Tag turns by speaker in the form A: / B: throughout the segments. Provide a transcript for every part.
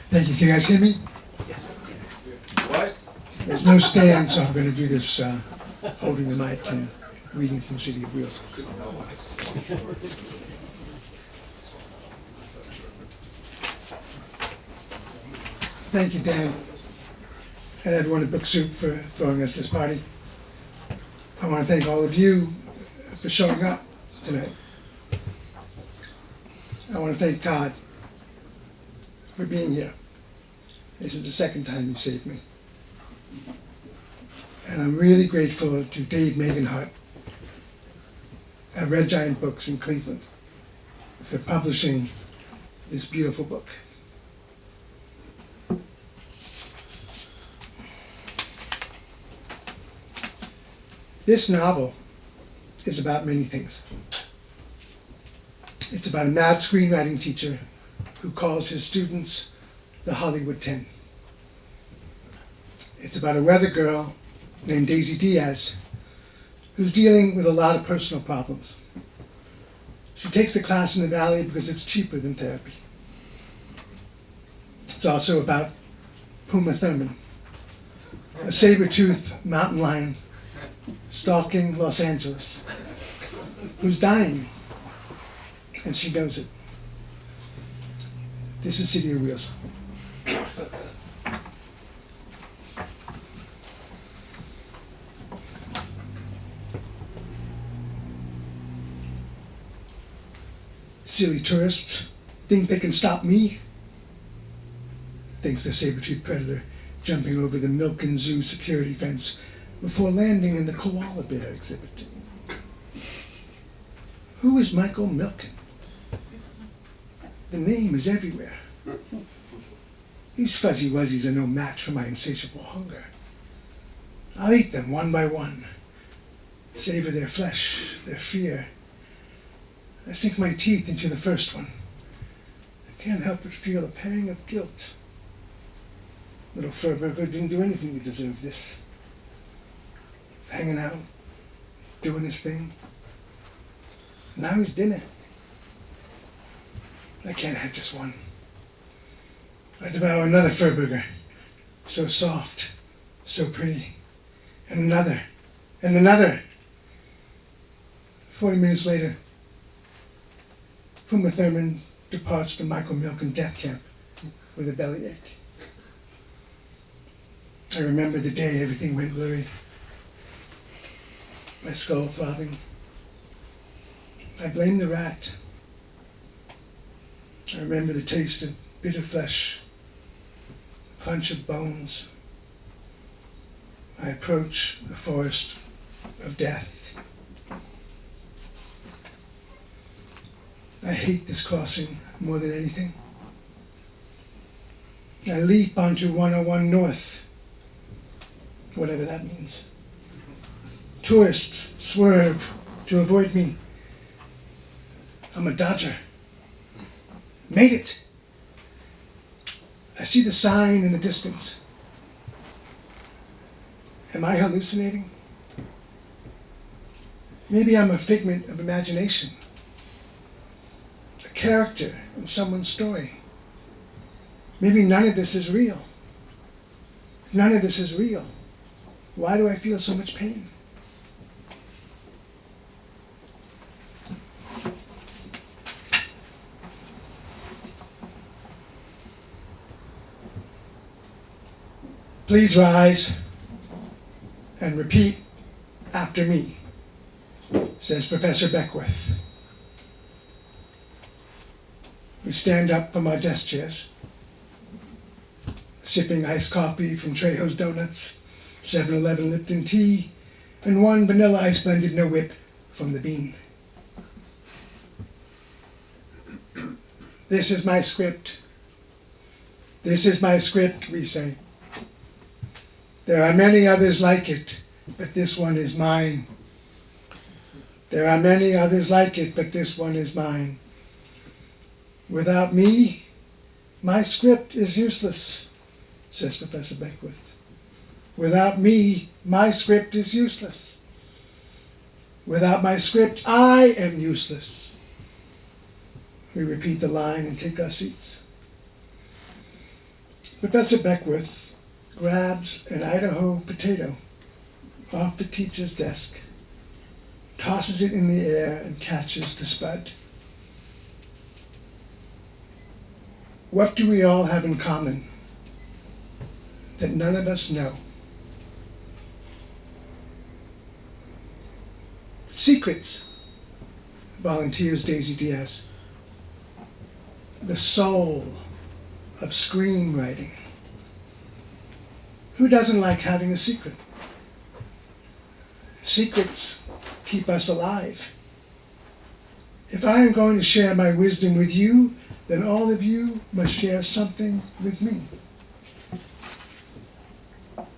A: Thank you. Can you guys hear me?
B: Yes.
C: What?
A: There's no stand, so I'm going to do this holding the mic and reading from City of Wheels. Thank you, Dan, and everyone at Book Soup for throwing us this party. I want to thank all of you for showing up tonight. I want to thank Todd for being here. This is the second time you saved me. And I'm really grateful to Dave Meganhart at Red Giant Books in Cleveland for publishing this beautiful book. This novel is about many things. It's about a mad screenwriting teacher who calls his students the Hollywood 10. It's about a weather girl named Daisy Diaz who's dealing with a lot of personal problems. She takes the class in the Valley because it's cheaper than therapy. It's also about Puma Thurman, a saber-toothed mountain lion stalking Los Angeles, who's dying, and she knows it. This is City of Wheels. Silly tourists think they can stop me, thinks the saber-toothed predator, jumping over the Milken Zoo security fence before landing in the koala bear exhibit. Who is Michael Milken? The name is everywhere. These fuzzy wuzzies are no match for my insatiable hunger. I'll eat them one by one, savor their flesh, their fear. I sink my teeth into the first one. I can't help but feel a pang of guilt. Little Furburger didn't do anything to deserve this. Hanging out, doing his thing. Now he's dinner. I can't have just one. I devour another Furburger, so soft, so pretty, and another, and another. 40 minutes later, Puma Thurman departs the Michael Milken death camp with a bellyache. I remember the day everything went blurry. My skull throbbing. I blame the rat. I remember the taste of bitter flesh, the crunch of bones. I approach the forest of death. I hate this crossing more than anything. I leap onto 101 North, whatever that means. Tourists swerve to avoid me. I'm a dodger. Made it. I see the sign in the distance. Am I hallucinating? Maybe I'm a figment of imagination. A character in someone's story. Maybe none of this is real. None of this is real. Why do I feel so much pain? Please rise and repeat after me, says Professor Beckwith. We stand up from our desk chairs, sipping iced coffee from Trejo's Donuts, 7-Eleven Lipton tea, and one vanilla ice blended no whip from the Bean. This is my script. This is my script, we say. There are many others like it, but this one is mine. There are many others like it, but this one is mine. Without me, my script is useless, says Professor Beckwith. Without me, my script is useless. Without my script, I am useless. We repeat the line and take our seats. Professor Beckwith grabs an Idaho potato off the teacher's desk, tosses it in the air, and catches the spud. What do we all have in common that none of us know? Secrets, volunteers Daisy Diaz. The soul of screenwriting. Who doesn't like having a secret? Secrets keep us alive. If I am going to share my wisdom with you, then all of you must share something with me.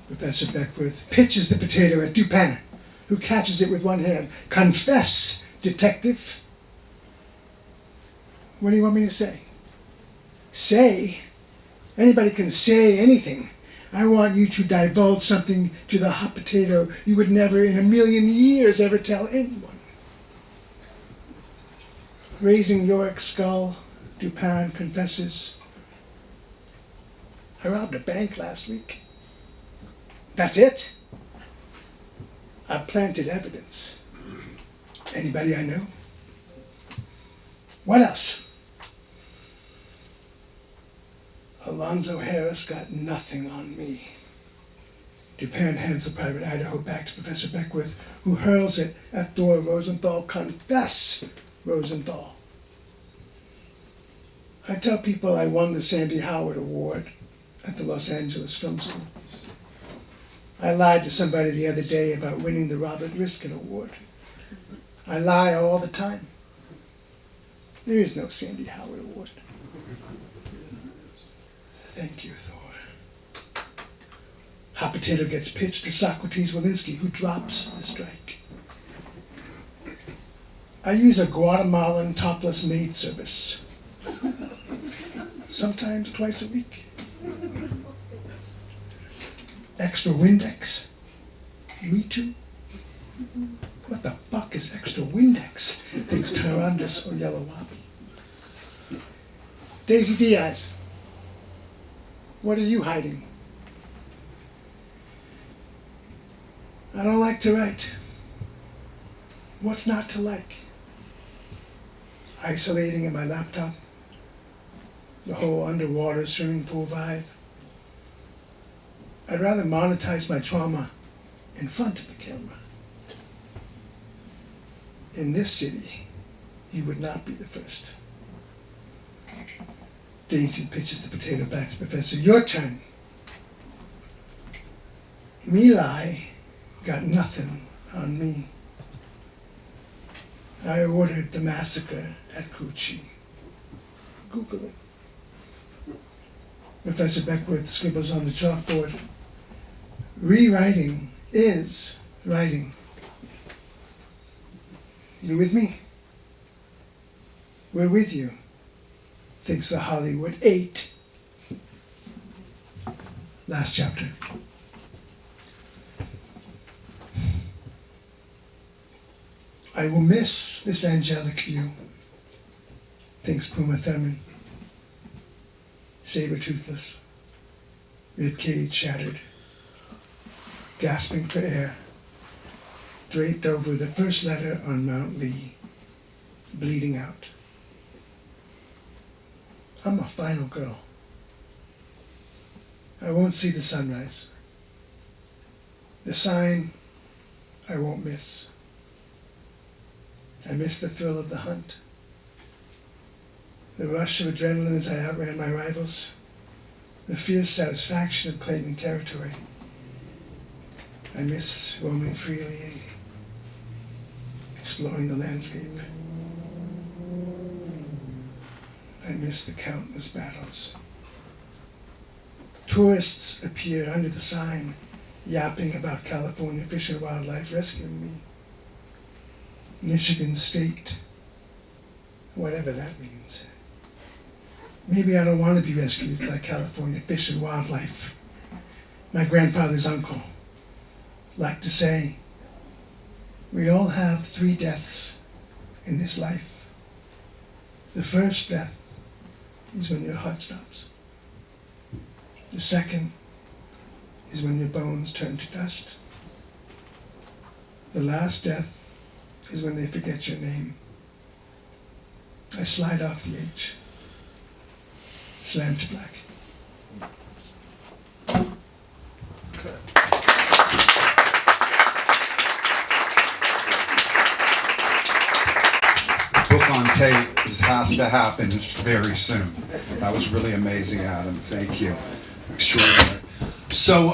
A: Professor Beckwith pitches the potato at Dupin, who catches it with one hand. Confess, detective. What do you want me to say? Say? Anybody can say anything. I want you to divulge something to the hot potato you would never in a million years ever tell anyone. Raising Yorick's skull, Dupin confesses, I robbed a bank last week. That's it? I planted evidence. Anybody I know? What else? Alonzo Harris got nothing on me. Dupin hands the private Idaho back to Professor Beckwith, who hurls it at Thor Rosenthal. Confess, Rosenthal. I tell people I won the Sandy Howard Award at the Los Angeles Film School. I lied to somebody the other day about winning the Robert Riskin Award. I lie all the time. There is no Sandy Howard Award. Thank you, Thor. Hot potato gets pitched to Socrates Walensky, who drops the strike. I use a Guatemalan topless maid service. Sometimes twice a week. Extra Windex. Me too. What the fuck is extra Windex? Thinks Tyrandus or Yellow Wappy. Daisy Diaz. What are you hiding? I don't like to write. What's not to like? Isolating in my laptop. The whole underwater swimming pool vibe. I'd rather monetize my trauma in front of the camera. In this city, you would not be the first. Daisy pitches the potato back to Professor. Your turn. Milai got nothing on me. I ordered the massacre at Cucci. Google it. Professor Beckwith scribbles on the chalkboard. Rewriting is writing. You with me? We're with you, thinks the Hollywood 8. Last chapter. I will miss this angelic view, thinks Puma Thurman. Saber-toothless, ribcage shattered, gasping for air, draped over the first letter on Mount Lee, bleeding out. I'm a final girl. I won't see the sunrise. The sign I won't miss. I miss the thrill of the hunt. The rush of adrenaline as I outran my rivals. The fierce satisfaction of claiming territory. I miss roaming freely, exploring the landscape. I miss the countless battles. Tourists appear under the sign, yapping about California Fish and Wildlife rescuing me. Michigan State, whatever that means. Maybe I don't want to be rescued by California Fish and Wildlife. My grandfather's uncle liked to say, we all have 3 deaths in this life. The first death is when your heart stops. The second is when your bones turn to dust. The last death is when they forget your name. I slide off the H. Slam to black.
B: Book on tape has to happen very soon. That was really amazing, Adam. Thank you. Extraordinary. So,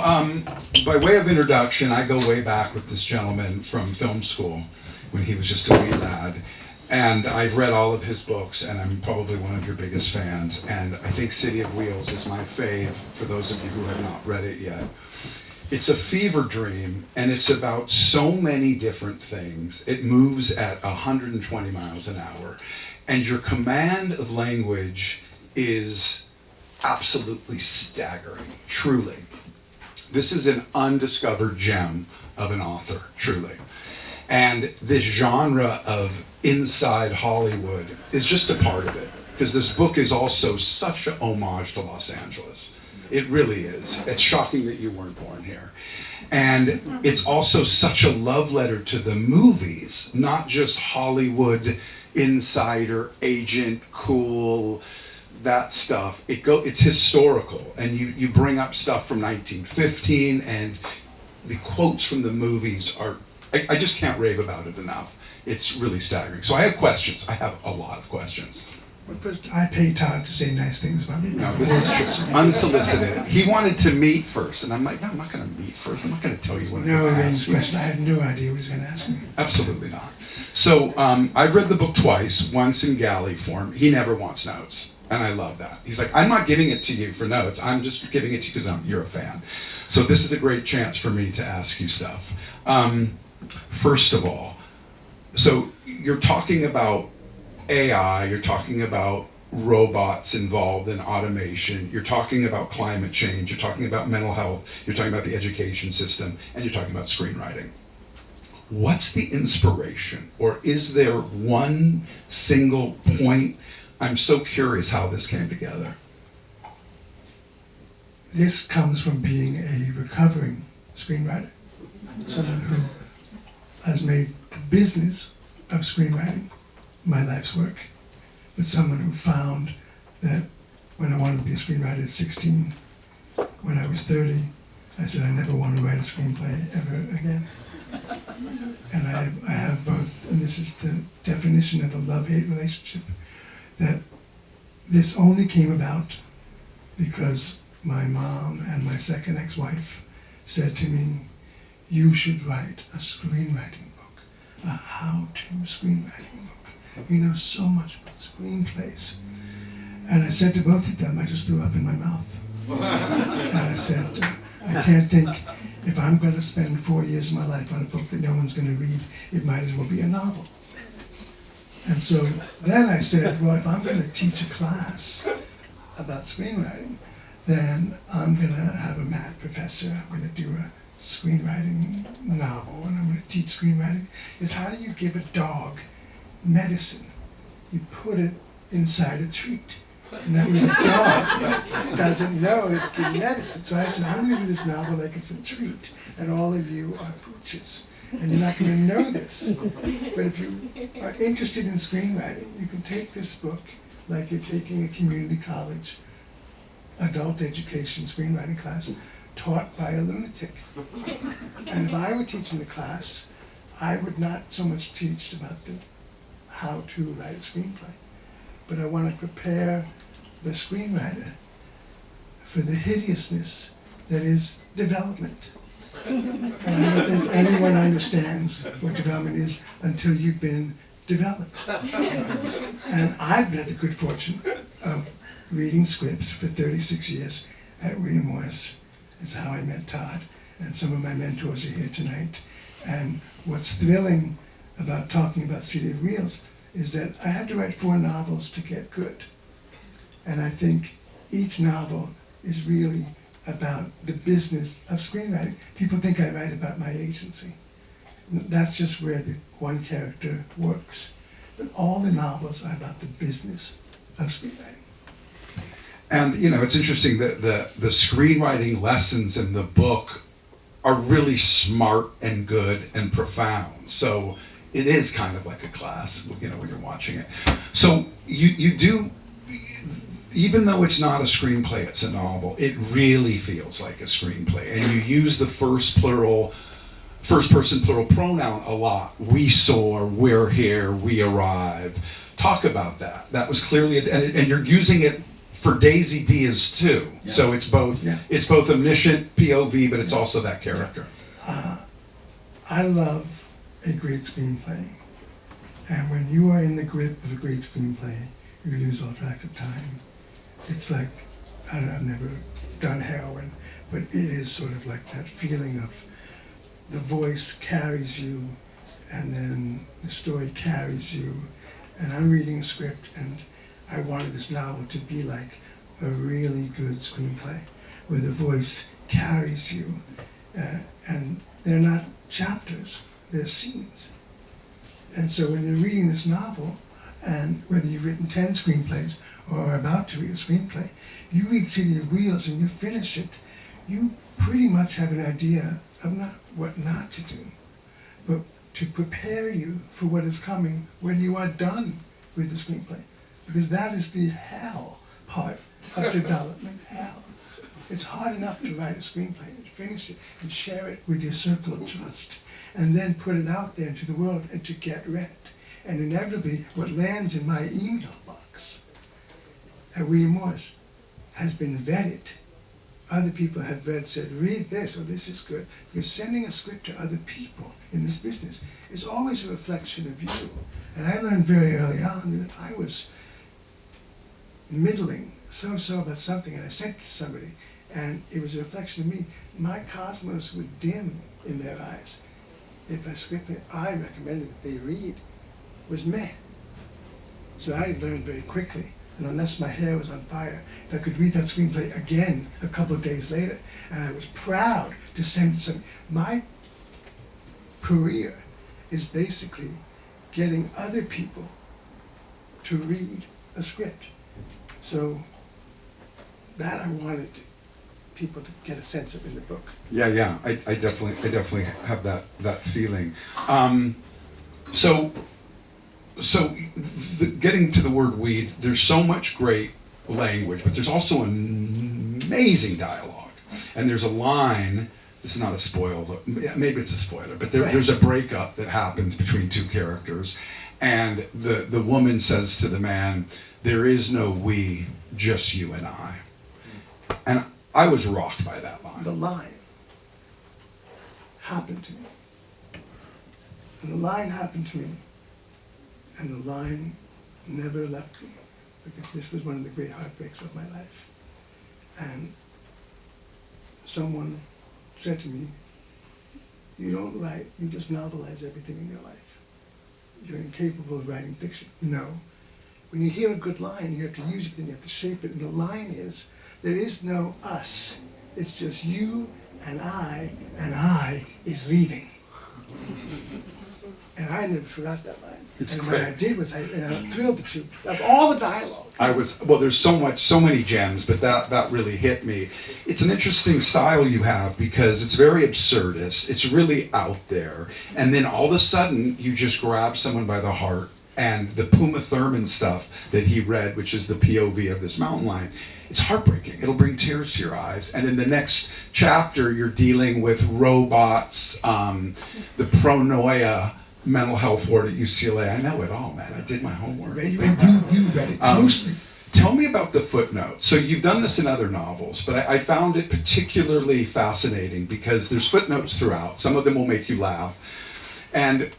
B: by way of introduction, I go way back with this gentleman from film school when he was just a wee lad. And I've read all of his books, and I'm probably one of your biggest fans. And I think City of Wheels is my fave, for those of you who have not read it yet. It's a fever dream, and it's about so many different things. It moves at 120 miles an hour. And your command of language is absolutely staggering, truly. This is an undiscovered gem of an author, truly. And this genre of inside Hollywood is just a part of it, because this book is also such a homage to Los Angeles. It really is. It's shocking that you weren't born here. And it's also such a love letter to the movies, not just Hollywood insider, agent, cool, that stuff. It's historical, and you bring up stuff from 1915, and the quotes from the movies are, I just can't rave about it enough. It's really staggering. So I have questions. I have a lot of questions.
A: Well, first, I pay Todd to say nice things about me.
B: No, this is true. Unsolicited. He wanted to meet first, and I'm like, no, I'm not going to meet first. I'm not going to tell you what I'm going to ask you.
A: I have no idea what he's going to ask me.
B: Absolutely not. So I've read the book twice, once in galley form. He never wants notes, and I love that. He's like, I'm not giving it to you for notes. I'm just giving it to you because you're a fan. So this is a great chance for me to ask you stuff. First of all, so you're talking about AI, you're talking about robots involved in automation, you're talking about climate change, you're talking about mental health, you're talking about the education system, and you're talking about screenwriting. What's the inspiration? Or is there one single point? I'm so curious how this came together.
A: This comes from being a recovering screenwriter, someone who has made the business of screenwriting my life's work, but someone who found that when I wanted to be a screenwriter at 16, when I was 30, I said I never want to write a screenplay ever again. And I have both, and this is the definition of a love-hate relationship, that this only came about because my mom and my second ex-wife said to me, you should write a screenwriting book, a how-to screenwriting book. You know so much about screenplays. And I said to both of them, I just threw up in my mouth. And I said, I can't think, if I'm going to spend 4 years of my life on a book that no one's going to read, it might as well be a novel. And so then I said, well, if I'm going to teach a class about screenwriting, then I'm going to have a math professor. I'm going to do a screenwriting novel, and I'm going to teach screenwriting. Is how do you give a dog medicine? You put it inside a treat. And that means the dog doesn't know it's getting medicine. So I said, I'm going to do this novel like it's a treat, and all of you are pooches. And you're not going to know this. But if you are interested in screenwriting, you can take this book like you're taking a community college adult education screenwriting class taught by a lunatic. And if I were teaching the class, I would not so much teach about the how to write a screenplay, but I want to prepare the screenwriter for the hideousness that is development. And I don't think anyone understands what development is until you've been developed. And I've had the good fortune of reading scripts for 36 years at William Morris. Is how I met Todd, and some of my mentors are here tonight. And what's thrilling about talking about City of Wheels is that I had to write 4 novels to get good. And I think each novel is really about the business of screenwriting. People think I write about my agency. That's just where the one character works. But all the novels are about the business of screenwriting.
B: And it's interesting that the screenwriting lessons in the book are really smart and good and profound. So it is kind of like a class, when you're watching it. So you do, even though it's not a screenplay, it's a novel, it really feels like a screenplay. And you use the first person plural pronoun a lot. We saw, we're here, we arrive. Talk about that. That was clearly, and you're using it for Daisy Diaz too. Yeah. So it's both omniscient POV, but it's also that character.
A: I love a great screenplay. And when you are in the grip of a great screenplay, you lose all track of time. It's like, I've never done heroin, but it is sort of like that feeling of the voice carries you, and then the story carries you. And I'm reading a script, and I wanted this novel to be like a really good screenplay, where the voice carries you, and they're not chapters, they're scenes. And so when you're reading this novel, and whether you've written 10 screenplays or are about to read a screenplay, you read City of Wheels and you finish it, you pretty much have an idea of not what not to do, but to prepare you for what is coming when you are done with the screenplay. Because that is the hell part of development, hell. It's hard enough to write a screenplay and finish it and share it with your circle of trust, and then put it out there into the world and to get read. And inevitably, what lands in my email box at William Morris has been vetted. Other people have read, said, read this, or this is good. Because sending a script to other people in this business is always a reflection of you. And I learned very early on that if I was middling so about something and I sent it to somebody and it was a reflection of me, my cosmos would dim in their eyes. If a script that I recommended that they read was meh. So I learned very quickly, and unless my hair was on fire, if I could read that screenplay again a couple of days later, and I was proud to send some. My career is basically getting other people to read a script. So that I wanted people to get a sense of in the book.
B: Yeah, I definitely have that feeling. Getting to the word weed, there's so much great language, but there's also amazing dialogue. And there's a line, this is not a spoiler, maybe it's a spoiler, but there's a breakup that happens between two characters. And the woman says to the man, there is no we, just you and I. And I was rocked by that line.
A: The line happened to me. And the line happened to me. And the line never left me, because this was one of the great heartbreaks of my life. And someone said to me, you don't write, you just novelize everything in your life. You're incapable of writing fiction. No. When you hear a good line, you have to use it, then you have to shape it. And the line is, there is no us. It's just you and I is leaving. And I never forgot that line.
B: It's
A: and
B: great.
A: what I did was I thrilled the two of all the dialogue.
B: There's so many gems, but that really hit me. It's an interesting style you have because it's very absurdist. It's really out there. And then all of a sudden, you just grab someone by the heart, and the Puma Thurman stuff that he read, which is the POV of this mountain lion, it's heartbreaking. It'll bring tears to your eyes. And in the next chapter, you're dealing with robots, the pronoia mental health ward at UCLA. I know it all, man. I did my homework.
A: You read it closely.
B: Tell me about the footnote. So you've done this in other novels, but I found it particularly fascinating because there's footnotes throughout. Some of them will make you laugh. And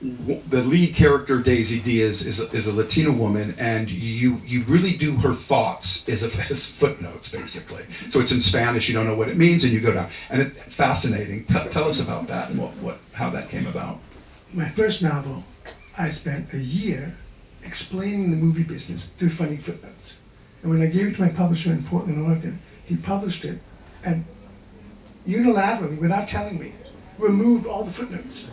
B: the lead character, Daisy Diaz, is a Latina woman, and you really do her thoughts as footnotes, basically. So it's in Spanish, you don't know what it means, and you go down. And it's fascinating. Tell us about that and how that came about.
A: My first novel, I spent a year explaining the movie business through funny footnotes. And when I gave it to my publisher in Portland, Oregon, he published it and unilaterally, without telling me, removed all the footnotes.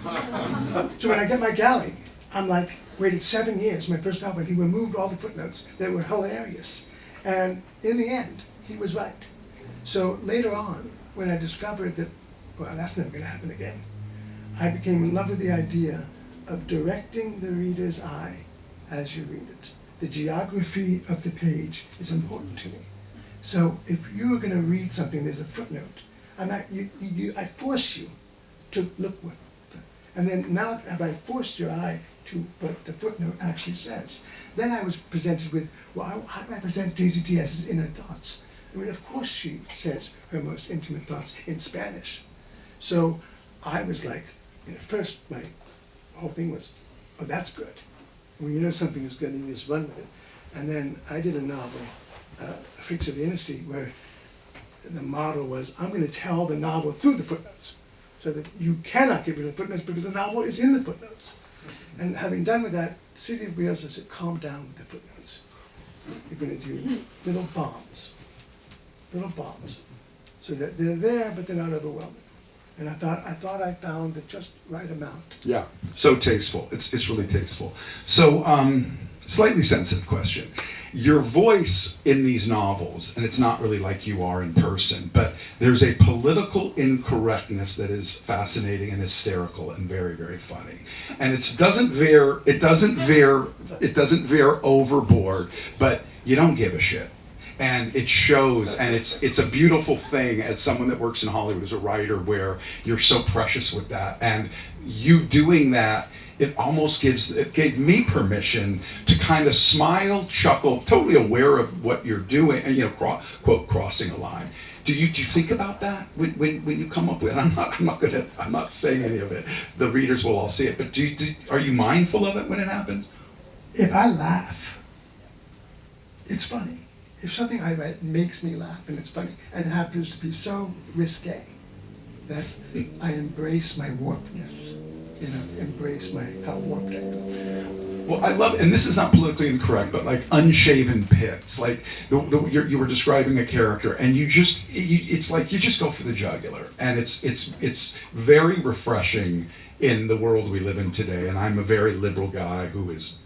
A: So when I get my galley, I'm like, waited 7 years, my first novel, and he removed all the footnotes that were hilarious. And in the end, he was right. So later on, when I discovered that, well, that's never going to happen again, I became in love with the idea of directing the reader's eye as you read it. The geography of the page is important to me. So if you're going to read something, there's a footnote. I force you to look what, and then now have I forced your eye to what the footnote actually says. Then I was presented with, well, how do I present Daisy Diaz's inner thoughts? I mean, of course she says her most intimate thoughts in Spanish. So I was like, at first my whole thing was, oh, that's good. When you know something is good, then you just run with it. And then I did a novel, Freaks of the Industry, where the model was, I'm going to tell the novel through the footnotes, so that you cannot get rid of the footnotes because the novel is in the footnotes. And having done with that, the City of Wheels has said, calm down with the footnotes. You're going to do little bombs, so that they're there, but they're not overwhelming. And I thought I found the just right amount.
B: Yeah, so tasteful. It's really tasteful. So, slightly sensitive question. Your voice in these novels, and it's not really like you are in person, but there's a political incorrectness that is fascinating and hysterical and very, very funny. And it doesn't veer overboard, but you don't give a shit. And it shows, and it's a beautiful thing as someone that works in Hollywood as a writer, where you're so precious with that. And you doing that, it gave me permission to kind of smile, chuckle, totally aware of what you're doing, and quote, crossing a line. Do you think about that when you come up with it? I'm not saying any of it. The readers will all see it, but are you mindful of it when it happens?
A: If I laugh, it's funny. If something I write makes me laugh and it's funny, and it happens to be so risque that I embrace my warpedness, embrace how warped I am.
B: Well, I love, and this is not politically incorrect, but like unshaven pits, like you were describing a character, and it's like you just go for the jugular, and it's very refreshing in the world we live in today. And I'm a very liberal guy who is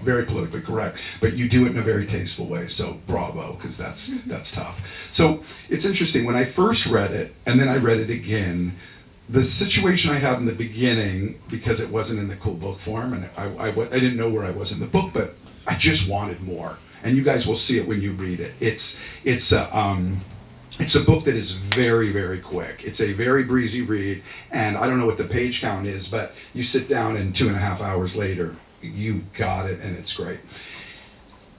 B: very politically correct, but you do it in a very tasteful way. So bravo, because that's tough. So it's interesting, when I first read it, and then I read it again, the situation I had in the beginning, because it wasn't in the cool book form, and I didn't know where I was in the book, but I just wanted more. And you guys will see it when you read it. It's a book that is very, very quick. It's a very breezy read, and I don't know what the page count is, but you sit down and 2.5 hours later, you've got it, and it's great.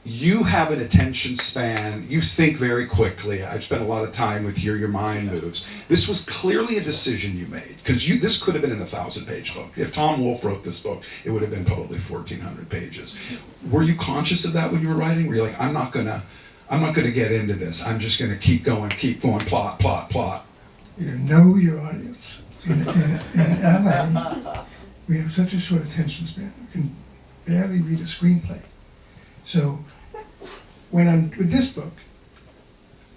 B: You have an attention span, you think very quickly. I've spent a lot of time with you, your mind moves. This was clearly a decision you made, because this could have been an 1,000-page book. If Tom Wolfe wrote this book, it would have been probably 1,400 pages. Were you conscious of that when you were writing? Were you like, I'm not gonna get into this. I'm just gonna keep going, plot.
A: Know your audience. In LA, we have such a short attention span. We can barely read a screenplay. So when I'm with this book,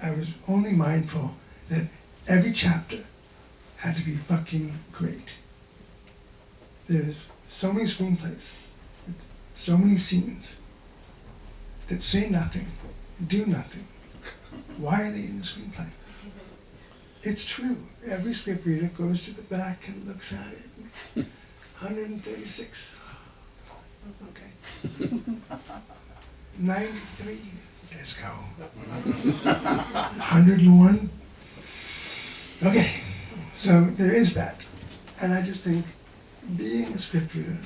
A: I was only mindful that every chapter had to be fucking great. There's so many screenplays, with so many scenes that say nothing, do nothing. Why are they in the screenplay? It's true. Every script reader goes to the back and looks at it. 136. Okay. 93. Let's go. 101. Okay. So there is that. And I just think being a script reader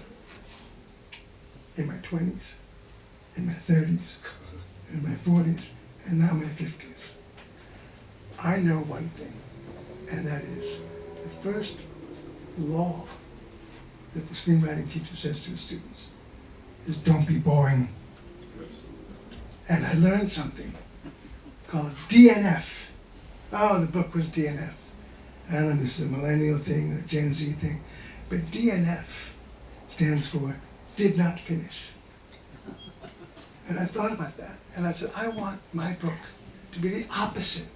A: in my 20s, in my 30s, in my 40s, and now my 50s, I know one thing, and that is the first law that the screenwriting teacher says to his students is don't be boring. And I learned something called DNF. Oh, the book was DNF. I don't know if this is a millennial thing or a Gen Z thing, but DNF stands for did not finish. And I thought about that, and I said, I want my book to be the opposite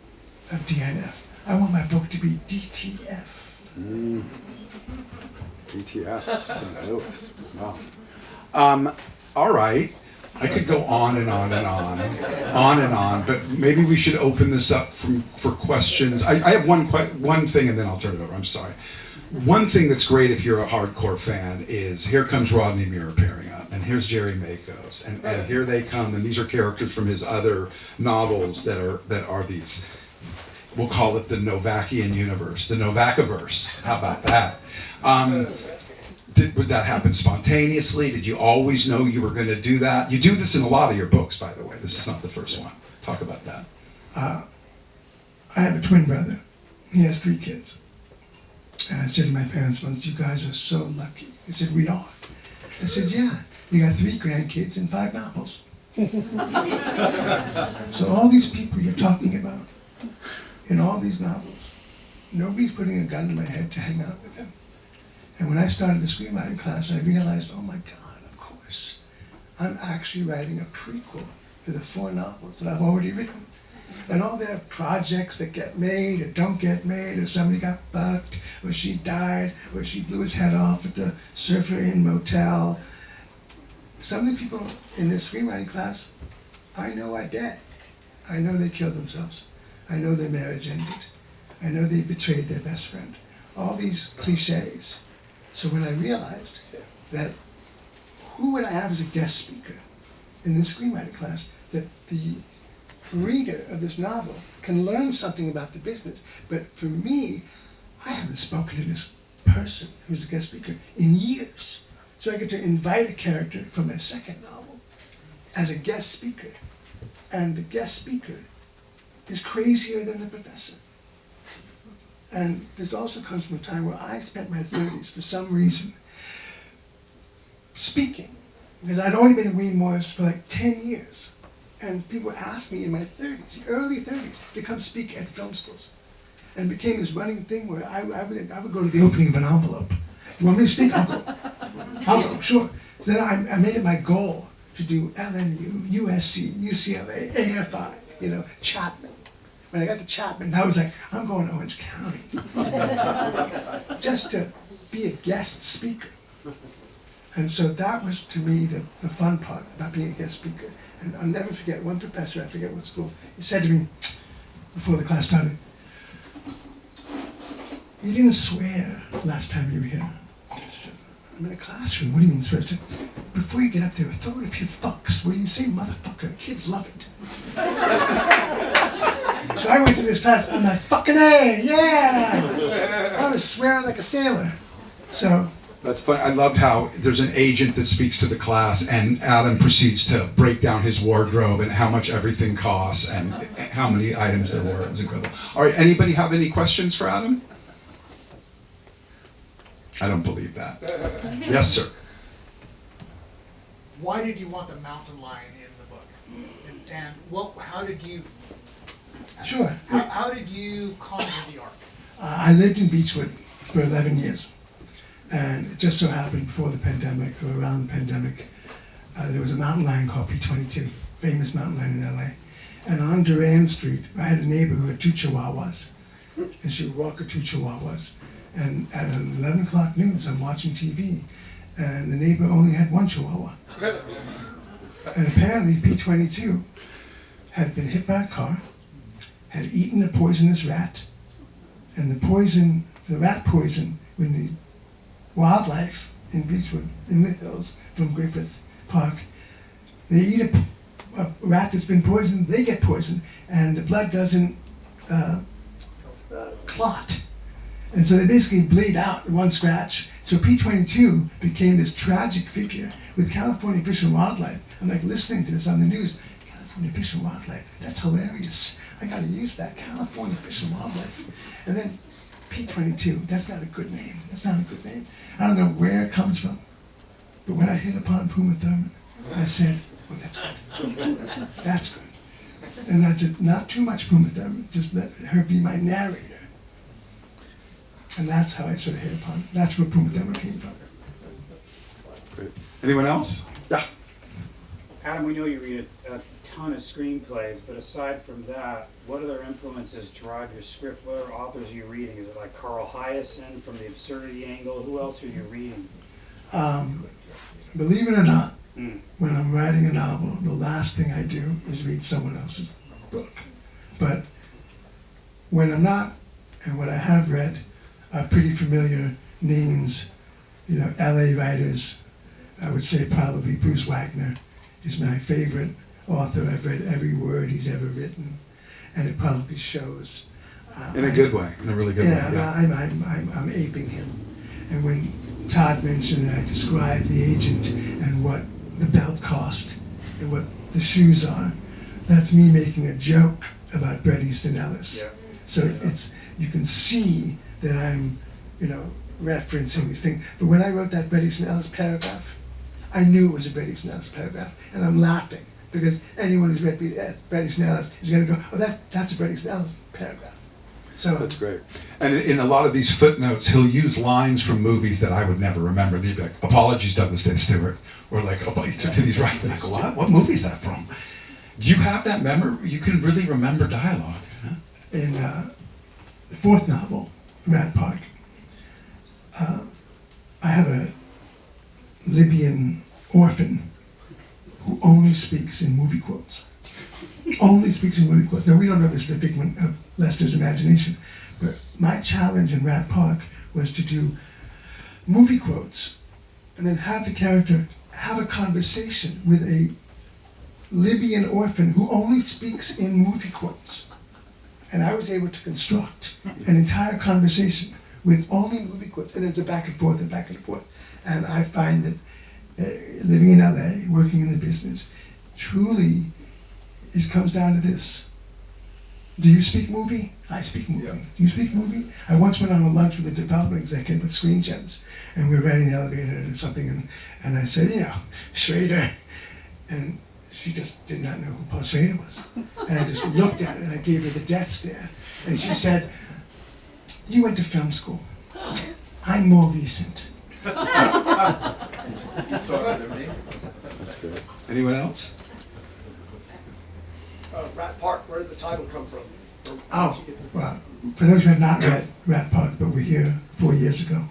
A: of DNF. I want my book to be DTF.
C: DTF, St. Louis. Wow.
B: All right. I could go on and on and on, but maybe we should open this up for questions. I have one thing, and then I'll turn it over. I'm sorry. One thing that's great if you're a hardcore fan is here comes Rodney Muir appearing up, and here's Jerry Makos, and here they come, and these are characters from his other novels that are these. We'll call it the Novakian universe, the Novakiverse. How about that? Would that happen spontaneously? Did you always know you were going to do that? You do this in a lot of your books, by the way. This is not the first one. Talk about that.
A: I have a twin brother. He has 3 kids. And I said to my parents once, "You guys are so lucky." They said, "We are." I said, "Yeah, you got 3 grandkids and 5 novels." So all these people you're talking about, in all these novels, nobody's putting a gun to my head to hang out with them. And when I started the screenwriting class, I realized, oh my God, of course, I'm actually writing a prequel to the 4 novels that I've already written. And all their projects that get made or don't get made, or somebody got fucked, or she died, or she blew his head off at the Surfer Inn motel. Some of the people in this screenwriting class, I know are dead. I know they killed themselves. I know their marriage ended. I know they betrayed their best friend. All these cliches. So when I realized that who would I have as a guest speaker in this screenwriting class, that the reader of this novel can learn something about the business. But for me, I haven't spoken to this person who's a guest speaker in years. So I get to invite a character from my second novel as a guest speaker. And the guest speaker is crazier than the professor. And this also comes from a time where I spent my 30s, for some reason, speaking. Because I'd already been at Wayne Morris for like 10 years. And people asked me in my 30s, early 30s, to come speak at film schools. And it became this running thing where I would go to the opening of an envelope. You want me to speak? I'll go. I'll go, sure. So then I made it my goal to do LNU, USC, UCLA, AFI, Chapman. When I got to Chapman, I was like, I'm going to Orange County. Just to be a guest speaker. And so that was, to me, the fun part about being a guest speaker. And I'll never forget, one professor, I forget what school, he said to me, before the class started, "You didn't swear last time you were here." I said, "I'm in a classroom, what do you mean swear?" I said, "Before you get up there, throw it a few fucks. Where you say motherfucker, kids love it." So I went to this class, I'm like, fucking A, yeah! I was swearing like a sailor. So.
B: That's funny. I loved how there's an agent that speaks to the class, and Adam proceeds to break down his wardrobe and how much everything costs and how many items there were. It was incredible. All right, anybody have any questions for Adam? I don't believe that. Yes, sir.
C: Why did you want the mountain lion in the book? And how did you?
A: Sure.
C: How did you conjure the ark?
A: I lived in Beechwood for 11 years. And it just so happened before the pandemic, or around the pandemic, there was a mountain lion called P-22, famous mountain lion in LA. And on Durand Street, I had a neighbor who had 2 chihuahuas. And she would walk her 2 chihuahuas. And at 11 o'clock news, I'm watching TV, and the neighbor only had 1 chihuahua. And apparently P-22 had been hit by a car, had eaten a poisonous rat, and the rat poison, when the wildlife in Beechwood, in the hills from Griffith Park, they eat a rat that's been poisoned, they get poisoned, and the blood doesn't clot. And so they basically bleed out one scratch. So P-22 became this tragic figure with California Fish and Wildlife. I'm like listening to this on the news. California Fish and Wildlife, that's hilarious. I gotta use that, California Fish and Wildlife. And then P-22, that's not a good name. That's not a good name. I don't know where it comes from. But when I hit upon Puma Thurman, I said, oh, that's good. That's good. And I said, not too much Puma Thurman, just let her be my narrator. And that's how I sort of hit upon it. That's where Puma Thurman came from.
B: Great. Anyone else? Yeah.
D: Adam, we know you read a ton of screenplays, but aside from that, what other influences drive your script? What other authors are you reading? Is it like Carl Hiaasen from the absurdity angle? Who else are you reading?
A: believe it or not,
D: Mm.
A: when I'm writing a novel, the last thing I do is read someone else's book. But when I'm not, and what I have read are pretty familiar names, you know, LA writers. I would say probably Bruce Wagner is my favorite author. I've read every word he's ever written, and it probably shows.
B: In a good way, in a really good way. Yeah.
A: I'm aping him. And when Todd mentioned that I described the agent and what the belt cost and what the shoes are, that's me making a joke about Bret Easton Ellis.
D: Yeah.
A: So it's, you can see that I'm, you know, referencing these things. But when I wrote that Bret Easton Ellis paragraph, I knew it was a Bret Easton Ellis paragraph, and I'm laughing because anyone who's read Bret Easton Ellis is going to go, oh, that's a Bret Easton Ellis paragraph. So
B: That's great. And in a lot of these footnotes, he'll use lines from movies that I would never remember. They'd be like, apologies, Douglas Day Stewart. Or like, oh, to these right. Like, what movie is that from? You have that memory? You can really remember dialogue. Huh?
A: in the fourth novel, Rat Park, I have a Libyan orphan who only speaks in movie quotes. Only speaks in movie quotes. Now, we don't know this is a figment of Lester's imagination, but my challenge in Rat Park was to do movie quotes and then have the character have a conversation with a Libyan orphan who only speaks in movie quotes. And I was able to construct an entire conversation with only movie quotes, and then it's a back and forth and back and forth. And I find that living in LA, working in the business, truly, it comes down to this. Do you speak movie? I speak movie.
B: Yeah.
A: Do you speak movie? I once went on a lunch with a development executive at Screen Gems, and we were riding the elevator or something, and I said, you know, Schrader. And she just did not know who Paul Schrader was. And I just looked at it, and I gave her the death stare. And she said, you went to film school. I'm more recent.
B: Anyone else?
E: Rat Park, where did the title come from? Or where
A: Oh,
E: did you get the-
A: well, for those who have not read Rat Park, but were here 4 years ago,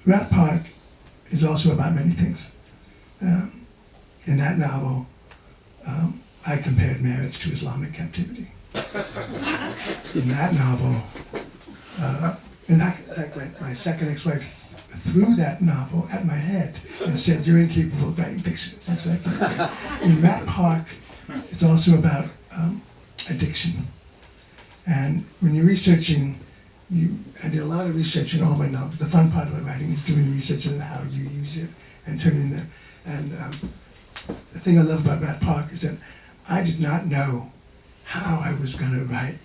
A: Rat Park is also about many things. In that novel, I compared marriage to Islamic captivity. In that novel, in fact, my second ex-wife threw that novel at my head and said, you're incapable of writing fiction. That's what I compared. In Rat Park, it's also about addiction. And when you're researching, I did a lot of research in all my novels. The fun part of my writing is doing the research on how you use it and turning the, and the thing I love about Rat Park is that I did not know how I was going to write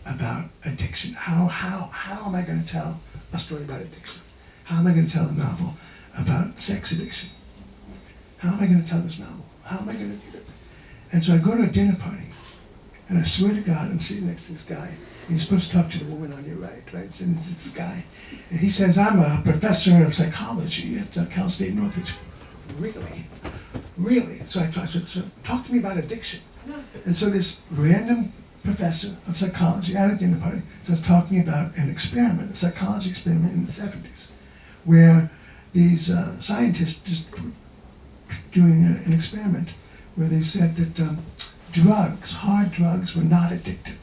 A: about addiction. How am I going to tell a story about addiction? How am I going to tell a novel about sex addiction? How am I going to tell this novel? How am I going to do it? And so I go to a dinner party, and I swear to God, I'm sitting next to this guy, and you're supposed to talk to the woman on your right? So it's this guy, and he says, I'm a professor of psychology at Cal State Northridge. Really? Really? So I talk to me about addiction. And so this random professor of psychology at a dinner party starts talking about an experiment, a psychology experiment in the 70s, where these scientists just doing an experiment where they said that drugs, hard drugs, were not addictive.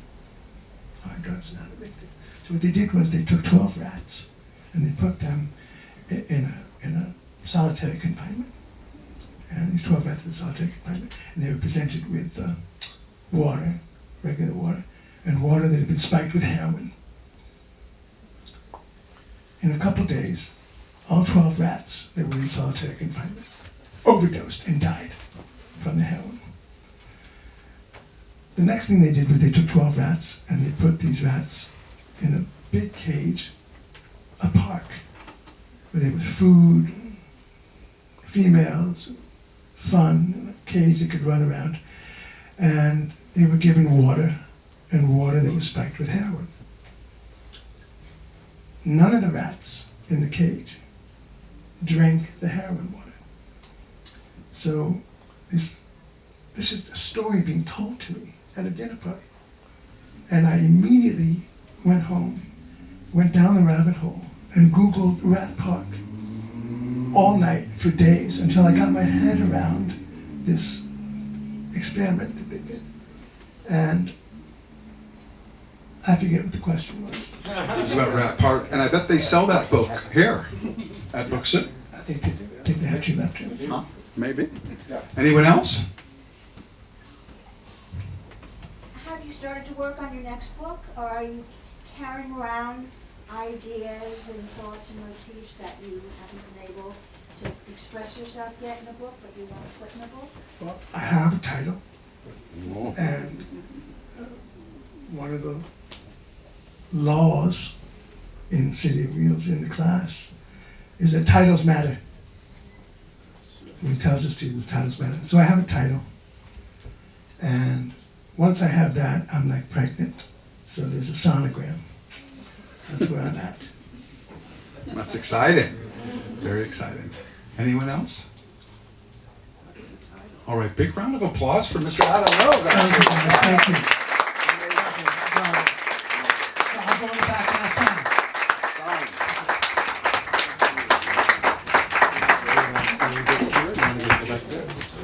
A: Hard drugs are not addictive. So what they did was they took 12 rats and they put them in a solitary confinement. And these 12 rats were in solitary confinement, and they were presented with water, regular water, and water that had been spiked with heroin. In a couple days, all 12 rats that were in solitary confinement overdosed and died from the heroin. The next thing they did was they took 12 rats and they put these rats in a big cage, a park, where there was food, females, fun, a cage they could run around, and they were given water, and water that was spiked with heroin. None of the rats in the cage drank the heroin water. So this is a story being told to me at a dinner party. And I immediately went home, went down the rabbit hole, and Googled Rat Park. all night for days until I got my head around this experiment that they did. And I forget what the question was.
B: It was about Rat Park, and I bet they sell that book here at Booksit.
A: I think they actually left it.
B: Huh? Maybe. Anyone else?
F: Have you started to work on your next book, or are you carrying around ideas and thoughts and motifs that you haven't been able to express yourself yet in a book, but you want to put in a book?
A: Well, I have a title, and one of the laws in City of Wheels in the class is that titles matter. He tells the students titles matter. So I have a title, and once I have that, I'm like pregnant. So there's a sonogram. That's where I'm at.
B: That's exciting. Very exciting. Anyone else? All right, big round of applause for Mr. Adam Novak.
A: Thank you.